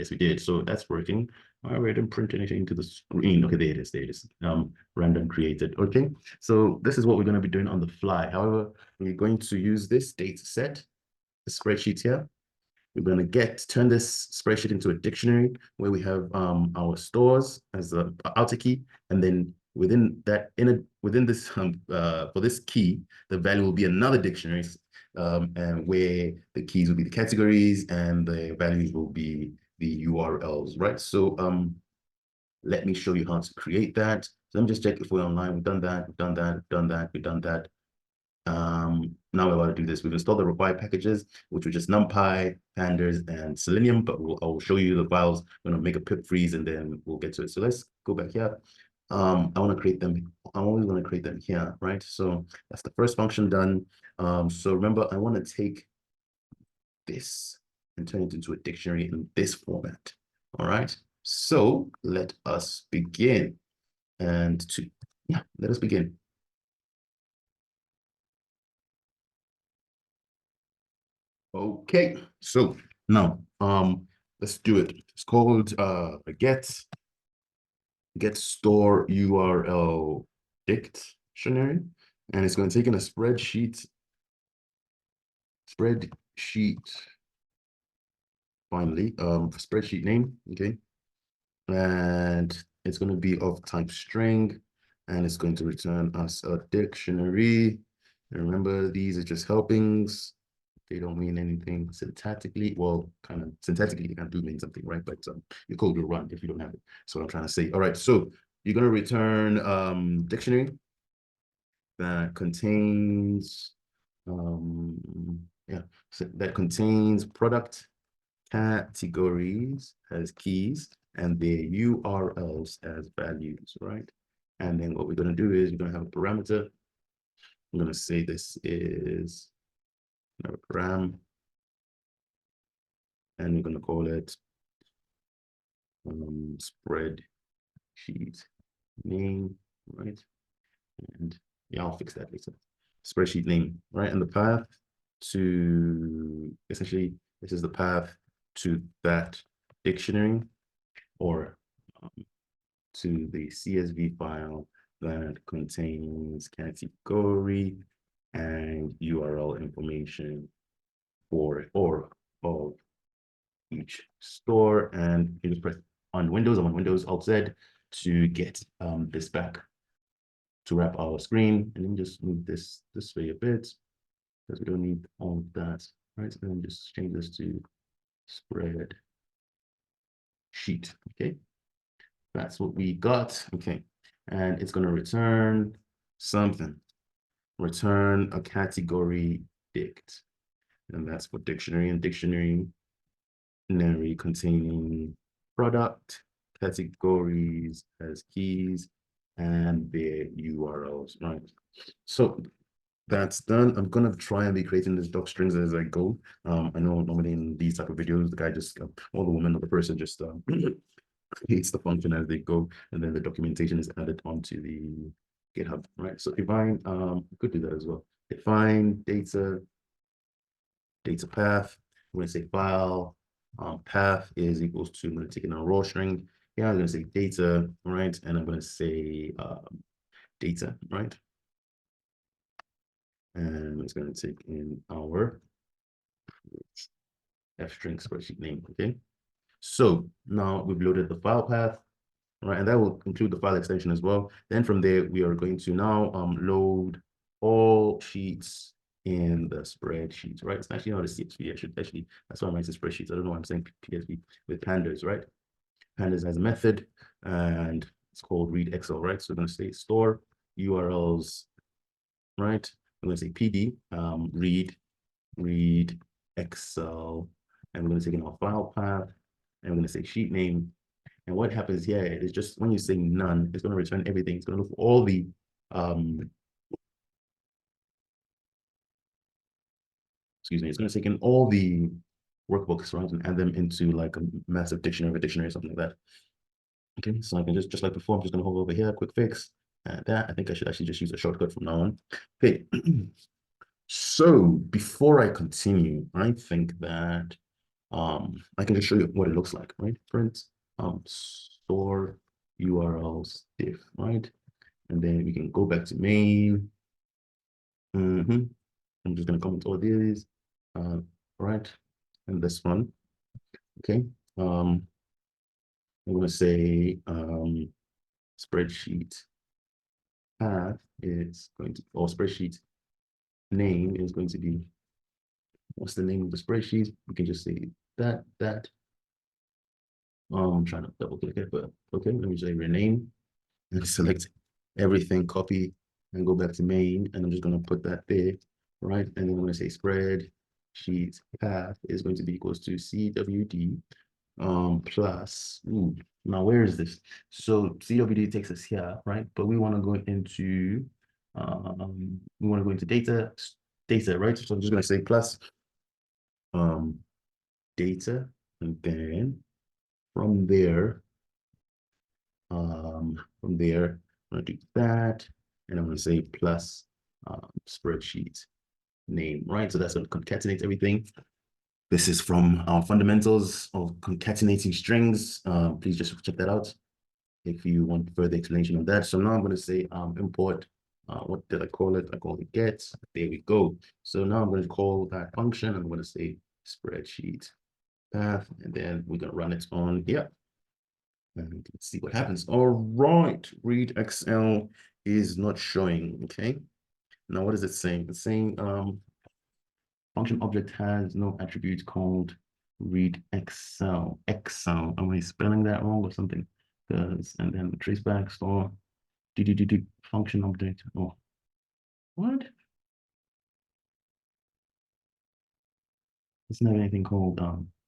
Yes, we did. So that's working. All right, didn't print anything to the screen. Okay, there it is. There it is. Random created. Okay, so this is what we're going to be doing on the fly. However, we're going to use this data set, the spreadsheet here. We're going to turn this spreadsheet into a dictionary where we have our stores as the outer key, and then within that within this for this key, the value will be another dictionary, and where the keys will be the categories and the values will be the URLs, right? So let me show you how to create that. So let me just check if we're online. We've done that. We've done that. We've done that. We've done that. Now we're about to do this. We've installed the required packages, which were just NumPy, Pandas, and Selenium, but I'll show you the files. I'm going to make a pip freeze and then we'll get to it. So let's go back here. I want to create them. I'm always going to create them here, right? So that's the first function done. So remember, I want to take this and turn it into a dictionary in this format. All right. So let us begin. Let us begin. Okay, so now let's do it. It's called get store URL dictionary, and it's going to take in a spreadsheet finally spreadsheet name, okay, and it's going to be of type string, and it's going to return us a dictionary. And remember, these are just helpings. They don't mean anything syntactically. Well, kind of syntactically, they can do mean something, right? But your code will run if you don't have it. That's what I'm trying to say. All right, so you're going to return dictionary that contains, so that contains product categories as keys and their URLs as values, right? And then what we're going to do is we're going to have a parameter. I'm going to say this is param, and we're going to call it spreadsheet name, right? And yeah, I'll fix that later. Spreadsheet name, right? And the path to, essentially, this is the path to that dictionary or to the CSV file that contains category and URL information for or of each store. And you just press on Windows, I'm on Windows, Alt-Z to get this back to wrap our screen. And then just move this way a bit because we don't need all of that, right? So then just change this to spread sheet, okay? That's what we got, okay? And it's gonna return something. Return a category dict. And that's for dictionary, and dictionary containing product, categories as keys, and their URLs, right? So that's done. I'm gonna try and be creating these doc strings as I go. I know normally in these type of videos, the guy just, or the woman or the person just creates the function as they go, and then the documentation is added onto the GitHub, right? So define, could do that as well. Define data path. I'm gonna say file path is equals to, I'm gonna take in a raw string. Yeah, I'm gonna say data, right? And I'm gonna say data, right? And it's gonna take in our f string spreadsheet name, okay? So now we've loaded the file path, right? And that will include the file extension as well. Then from there, we are going to now load all sheets in the spreadsheet, right? It's actually not a CSV. I should actually, that's why I'm writing spreadsheets. I don't know why I'm saying PSV with pandas, right? Pandas has a method and it's called read Excel, right? So we're going to say store URLs, right? I'm going to say PD, read Excel, and we're going to take in our file path, and we're going to say sheet name. And what happens here is just when you say none, it's going to return everything. It's going to look for all the it's going to take in all the workbooks, right, and add them into like a massive dictionary, or something like that. Okay, so I can just like before, I'm just going to hover over here, quick fix, and that. I think I should actually just use a shortcut from now on. Okay, so before I continue, I think that I can just show you what it looks like, right? Print store URLs diff, right? And then we can go back to main. I'm just gonna comment all these, right? And this one, okay. I'm gonna say spreadsheet path is going to, or spreadsheet name is going to be, what's the name of the spreadsheet? We can just say that. I'm trying to double click it, but okay, let me say rename and select everything, copy and go back to main. And I'm just going to put that there, right? And then I'm going to say spreadsheet path is going to be equals to CWD plus, now where is this? So CWD takes us here, right? But we want to go into, data, right? So I'm just going to say plus data, and then from there, I'm going to do that, and I'm going to say plus spreadsheet name, right? So that's going to concatenate everything. This is from fundamentals of concatenating strings. Please just check that out if you want further explanation of that. So now I'm going to say import. What did I call it? I called it get. There we go. So now I'm going to call that function. I'm going to say spreadsheet path, and then we're going to run it on here. And let's see what happens. All right, read Excel is not showing. Okay. Now what is it saying? It's saying function object has no attribute called read Excel. Excel. Am I spelling that wrong or something? Because and then trace back store function object. Oh, what? It's not anything called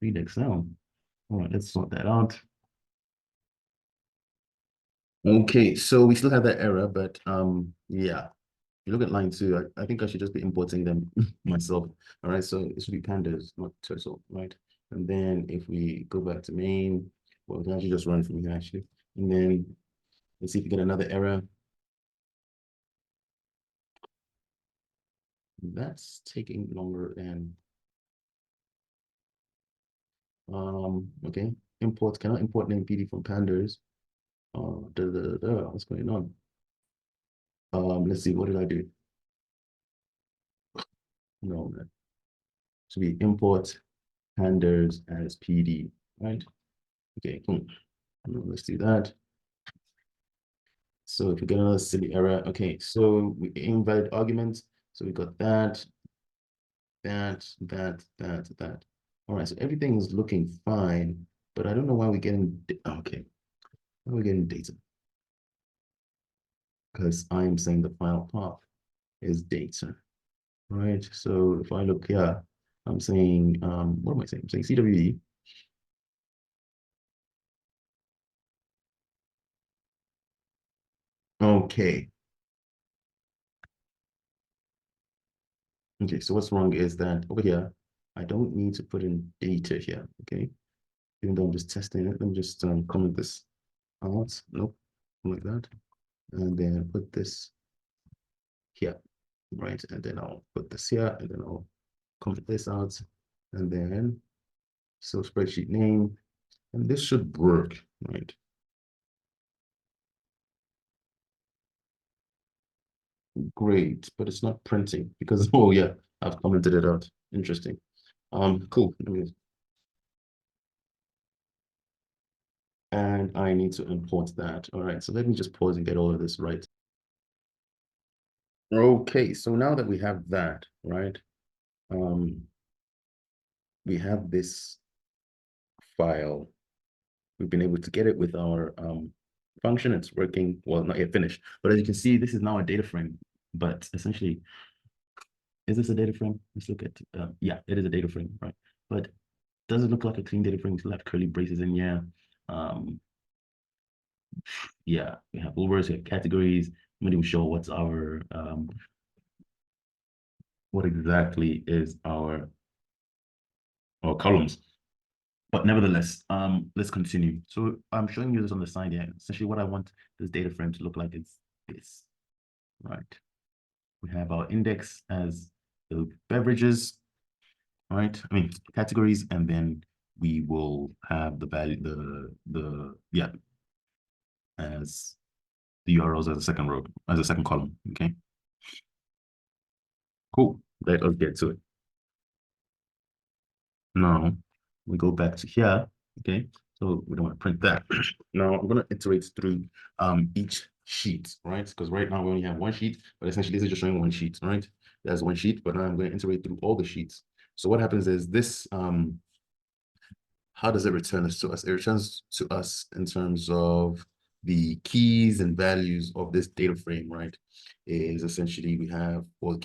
read Excel. All right, let's sort that out. Okay, so we still have that error, but yeah. You look at line 2, I think I should just be importing them myself. All right, so it should be pandas, not turtle, right? And then if we go back to main, well, we can actually just run from here actually. And then let's see if we get another error. That's taking longer than, okay. Import, cannot import name PD from pandas. What's going on? Let's see, what did I do? No, man. So we import pandas as PD, right? Okay, cool. Let's do that. So if we get another silly error, okay, so we invalid arguments. So we got that. All right, so everything is looking fine, but I don't know why we're getting, okay, why are we getting data? Because I'm saying the file path is data, right? So if I look here, I'm saying, what am I saying? I'm saying CWE. Okay. Okay, so what's wrong is that over here, I don't need to put in data here, okay? Even though I'm just testing it, let me just comment this out. Nope, like that. And then put this here, right? And then I'll put this here, and then I'll comment this out. And then, so spreadsheet name, and this should work, right? Great, but it's not printing because, oh yeah, I've commented it out. Interesting. Cool. And I need to import that. All right, so let me just pause and get all of this right. Okay, so now that we have that, right? We have this file. We've been able to get it with our function. It's working, well, not yet finished. But as you can see, this is now a data frame. But essentially, is this a data frame? Let's look at, yeah, it is a data frame, right? But does it look like a clean data frame? We still have curly braces in here. Yeah, we have overs, we have categories. I'm not even sure what's our, what exactly is our columns. But nevertheless, let's continue. So I'm showing you this on the side here. Essentially, what I want this data frame to look like is this, right? We have our index as the beverages, right? I mean, categories, and then we will have the value, as the URLs as a second row, as a second column. Okay. Cool. Let us get to it. Now we go back to here. Okay. So we don't want to print that. Now I'm going to iterate through each sheet, right? Because right now we only have one sheet, but essentially this is just showing one sheet, right? There's one sheet, but now I'm going to iterate through all the sheets. So what happens is this, how does it return this to us? It returns to us in terms of the keys and values of this data frame, right? Is essentially we have for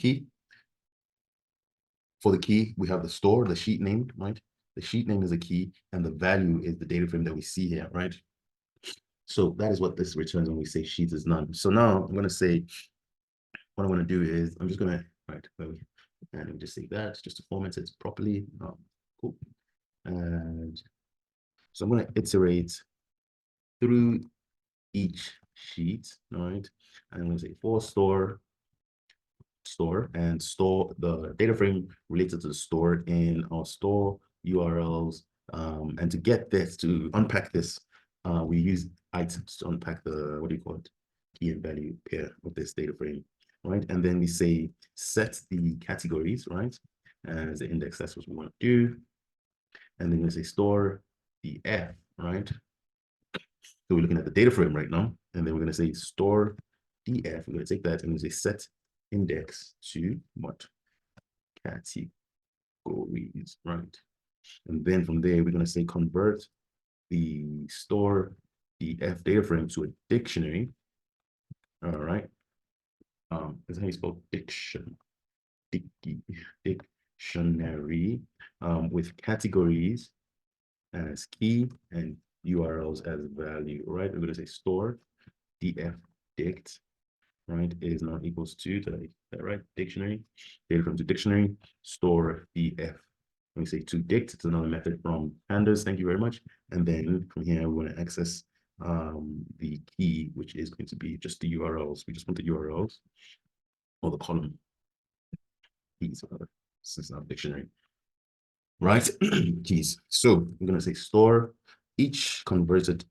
the key, we have the store, the sheet name, right? The sheet name is a key, and the value is the data frame that we see here, right? So that is what this returns when we say sheet is none. So now I'm going to say, what I want to do is I'm just going to, right, and let me just say that just to format it properly. Cool. And so I'm going to iterate through each sheet, right? And I'm going to say for store, and store the data frame related to the store in our store URLs. And to get this, to unpack this, we use items to unpack the, what do you call it? Key and value pair of this data frame, right? And then we say set the categories, right? As the index, that's what we want to do. And then we say store the F, right? So we're looking at the data frame right now, and then we're going to say store df. We're going to take that and we say set index to what? Categories, right? And then from there, we're going to say convert the store df data frame to a dictionary. All right. That's how you spell dictionary with categories as key and URLs as value, right? We're going to say store df dict, right, is not equals to, that right? Dictionary, data from to dictionary, store df. When we say to dict, it's another method from pandas. Thank you very much. And then from here, we want to access the key, which is going to be just the URLs. We just want the URLs or the column keys, since it's not dictionary, right? Keys. So I'm going to say store each converted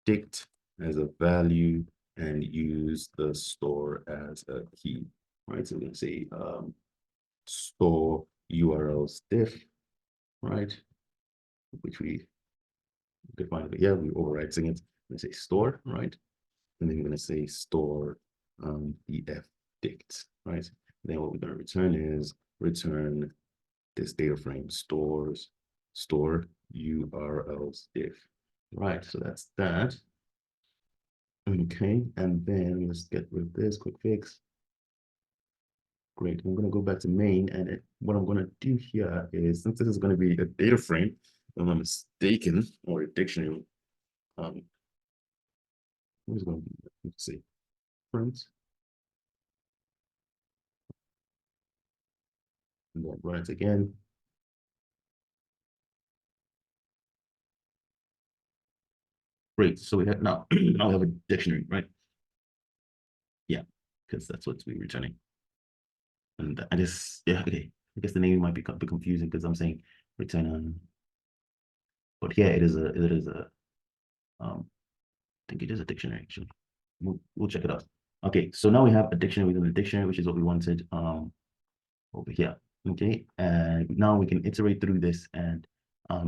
dict as a value and use the store as a key, right? So we're going to say store URLs diff, right? Which we define it. Yeah, we're overwriting it. We're going to say store, right? And then we're going to say store df dict, right? Then what we're going to return is return this data frame store URLs diff, right? So that's that. Okay, and then let's get rid of this quick fix. Great, I'm going to go back to main, and what I'm going to do here is, since this is going to be a data frame, if I'm not mistaken, or a dictionary, I'm just going to, let's see, print, and then run it again. Great, so we have now, now we have a dictionary, right? Yeah, because that's what we're returning. And I just, yeah, okay. I guess the name might be a bit confusing because I'm saying return on, but here it is I think it is a dictionary actually. We'll check it out. Okay, so now we have a dictionary within the dictionary, which is what we wanted over here. Okay, and now we can iterate through this, and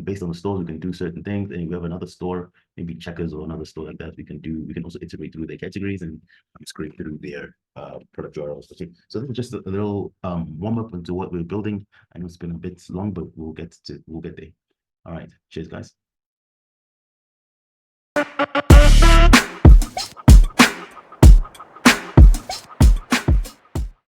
based on the stores, we can do certain things. And if we have another store, maybe checkers or another store like that, we can also iterate through their categories and scrape through their product URLs. Okay, so this is just a little warm up into what we're building. I know it's been a bit long, but we'll get there. All right, cheers, guys.